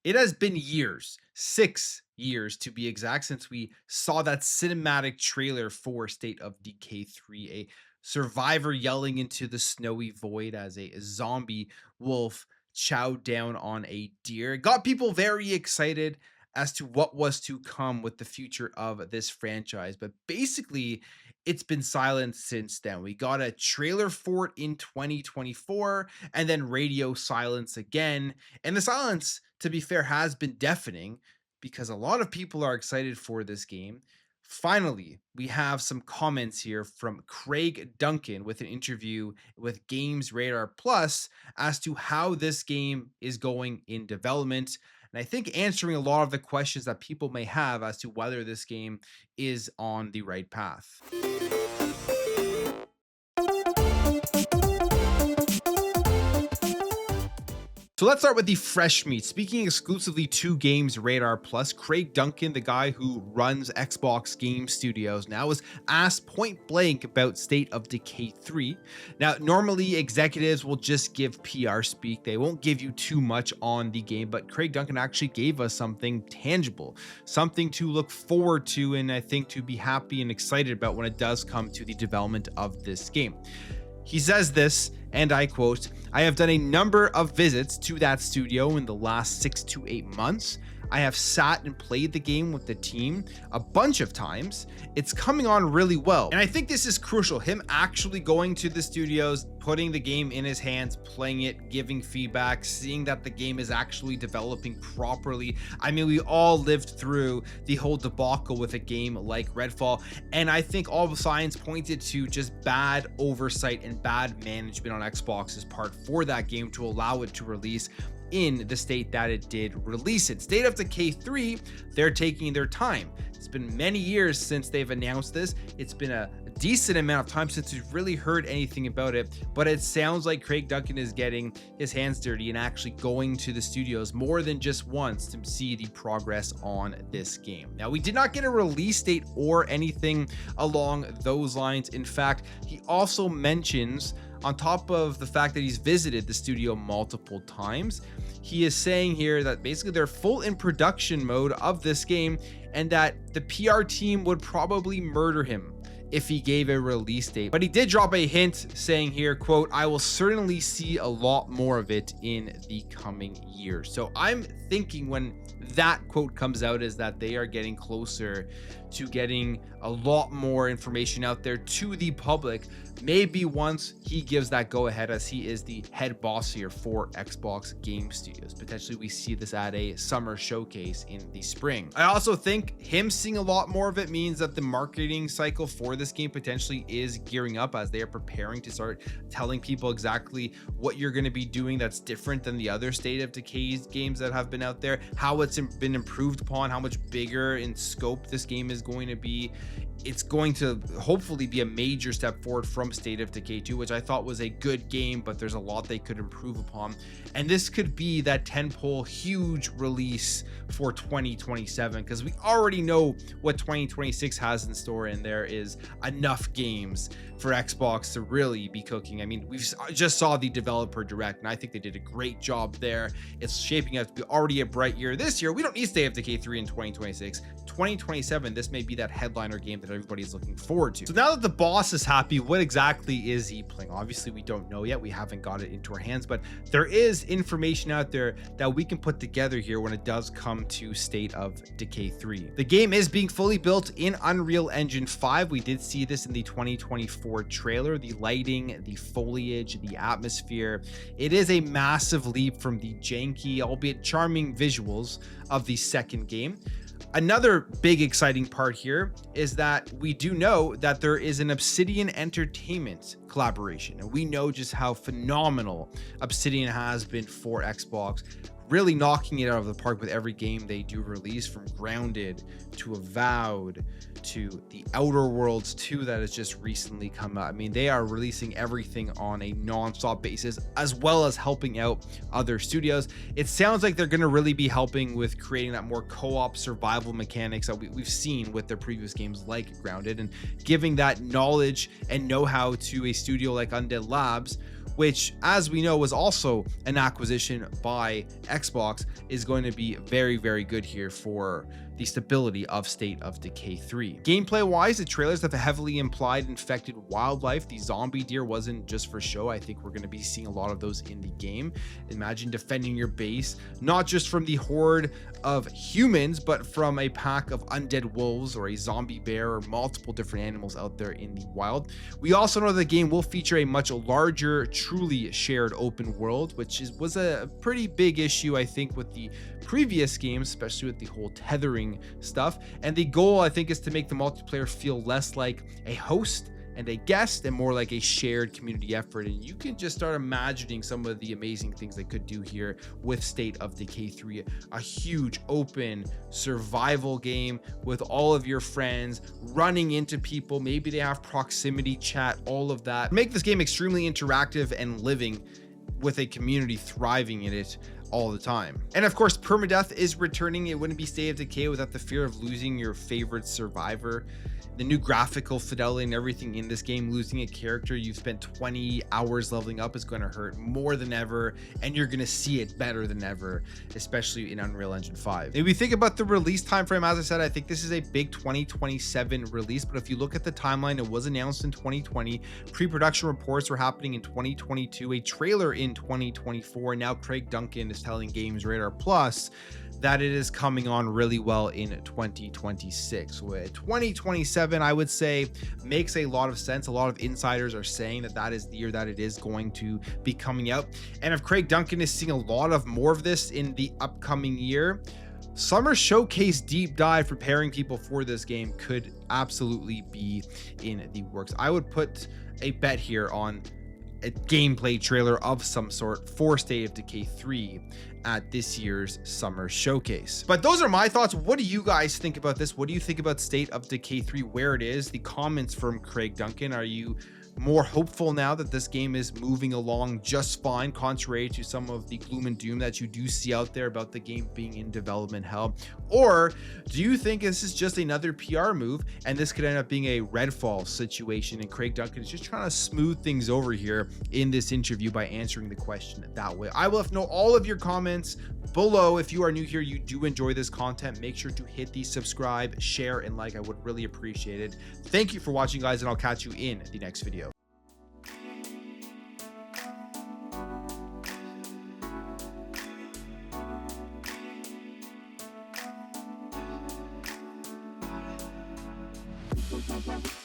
It has been years, 6 years to be exact, since we saw that cinematic trailer for State of Decay 3, a survivor yelling into the snowy void as a zombie wolf chowed down on a deer. It got people very excited as to what was to come with the future of this franchise. But basically, it's been silent since then. We got a trailer for it in 2024 and then radio silence again. And the silence, to be fair, has been deafening because a lot of people are excited for this game. Finally, we have some comments here from Craig Duncan with an interview with Games Radar Plus as to how this game is going in development. And I think answering a lot of the questions that people may have as to whether this game is on the right path. So let's start with the fresh meat. Speaking exclusively to Games Radar Plus, Craig Duncan, the guy who runs Xbox Game Studios now, was asked point blank about State of Decay 3. Now, normally executives will just give PR speak. They won't give you too much on the game, but Craig Duncan actually gave us something tangible, something to look forward to, and I think to be happy and excited about when it does come to the development of this game. He says this, and I quote, "I have done a number of visits to that studio in the last 6 to 8 months. I have sat and played the game with the team a bunch of times. It's coming on really well." And I think this is crucial. Him actually going to the studios, putting the game in his hands, playing it, giving feedback, seeing that the game is actually developing properly. I mean, we all lived through the whole debacle with a game like Redfall, and I think all the signs pointed to just bad oversight and bad management on Xbox's part for that game to allow it to release in the state that it did release it. State of Decay 3, they're taking their time. It's been many years since they've announced this. It's been a decent amount of time since we've really heard anything about it, but it sounds like Craig Duncan is getting his hands dirty and actually going to the studios more than just once to see the progress on this game. Now, we did not get a release date or anything along those lines. In fact, he also mentions, on top of the fact that he's visited the studio multiple times, he is saying here that basically they're full in production mode of this game and that the PR team would probably murder him if he gave a release date. But he did drop a hint saying here, quote, "I will certainly see a lot more of it in the coming years." So I'm thinking when that quote comes out is that they are getting closer to getting a lot more information out there to the public, maybe once he gives that go ahead, as he is the head boss here for Xbox Game Studios. Potentially we see this at a summer showcase in the spring. I also think him seeing a lot more of it means that the marketing cycle for this game potentially is gearing up as they are preparing to start telling people exactly what you're going to be doing that's different than the other State of Decay games that have been out there, how it's been improved upon, how much bigger in scope this game is going to be. It's going to hopefully be a major step forward from State of Decay 2, which I thought was a good game, but there's a lot they could improve upon. And this could be that tentpole huge release for 2027, because we already know what 2026 has in store, and there is enough games for Xbox to really be cooking. I mean, we've just saw the developer direct, and I think they did a great job there. It's shaping up to be already a bright year this year. We don't need State of Decay 3 in 2026. 2027, this may be that headliner game that everybody's looking forward to. So now that the boss is happy, what exactly is he playing? Obviously, we don't know yet. We haven't got it into our hands, but there is information out there that we can put together here when it does come to State of Decay 3. The game is being fully built in Unreal Engine 5. We did see this in the 2024 trailer. The lighting, the foliage, the atmosphere. It is a massive leap from the janky, albeit charming visuals of the second game. Another big exciting part here is that we do know that there is an Obsidian Entertainment collaboration, and we know just how phenomenal Obsidian has been for Xbox, really knocking it out of the park with every game they do release, from Grounded to Avowed to the Outer Worlds 2 that has just recently come out. I mean, they are releasing everything on a non-stop basis, as well as helping out other studios. It sounds like they're going to really be helping with creating that more co-op survival mechanics that we've seen with their previous games like Grounded, and giving that knowledge and know-how to a studio like Undead Labs, which, as we know, was also an acquisition by Xbox, is going to be very, very good here for the stability of State of Decay 3. Gameplay wise, the trailers have heavily implied infected wildlife. The zombie deer wasn't just for show. I think we're going to be seeing a lot of those in the game. Imagine defending your base, not just from the horde of humans, but from a pack of undead wolves or a zombie bear or multiple different animals out there in the wild. We also know the game will feature a much larger, truly shared open world, which was a pretty big issue, I think, with the previous games, especially with the whole tethering stuff. And the goal, I think, is to make the multiplayer feel less like a host and a guest and more like a shared community effort. And you can just start imagining some of the amazing things they could do here with State of Decay 3, a huge open survival game with all of your friends running into people. Maybe they have proximity chat, all of that. Make this game extremely interactive and living with a community thriving in it all the time. And of course, permadeath is returning. It wouldn't be State of Decay without the fear of losing your favorite survivor. The new graphical fidelity and everything in this game, losing a character you've spent 20 hours leveling up is going to hurt more than ever, and you're going to see it better than ever, especially in Unreal Engine 5. If we think about the release time frame, as I said, I think this is a big 2027 release, but if you look at the timeline, it was announced in 2020. Pre-production reports were happening in 2022, a trailer in 2024, and now Craig Duncan is telling Games Radar Plus that it is coming on really well in 2026. With 2027, I would say, makes a lot of sense. A lot of insiders are saying that that is the year that it is going to be coming out. And if Craig Duncan is seeing a lot of more of this in the upcoming year, Summer Showcase deep dive preparing people for this game could absolutely be in the works. I would put a bet here on a gameplay trailer of some sort for State of Decay 3 at this year's Summer Showcase. But those are my thoughts. What do you guys think about this? What do you think about State of Decay 3, where it is? The comments from Craig Duncan. Are you more hopeful now that this game is moving along just fine, contrary to some of the gloom and doom that you do see out there about the game being in development hell? Or do you think this is just another PR move and this could end up being a Redfall situation and Craig Duncan is just trying to smooth things over here in this interview by answering the question that way? I will know all of your comments below. If you are new here, you do enjoy this content, make sure to hit the subscribe, share, and like. I would really appreciate it. Thank you for watching, guys, and I'll catch you in the next video. Bye.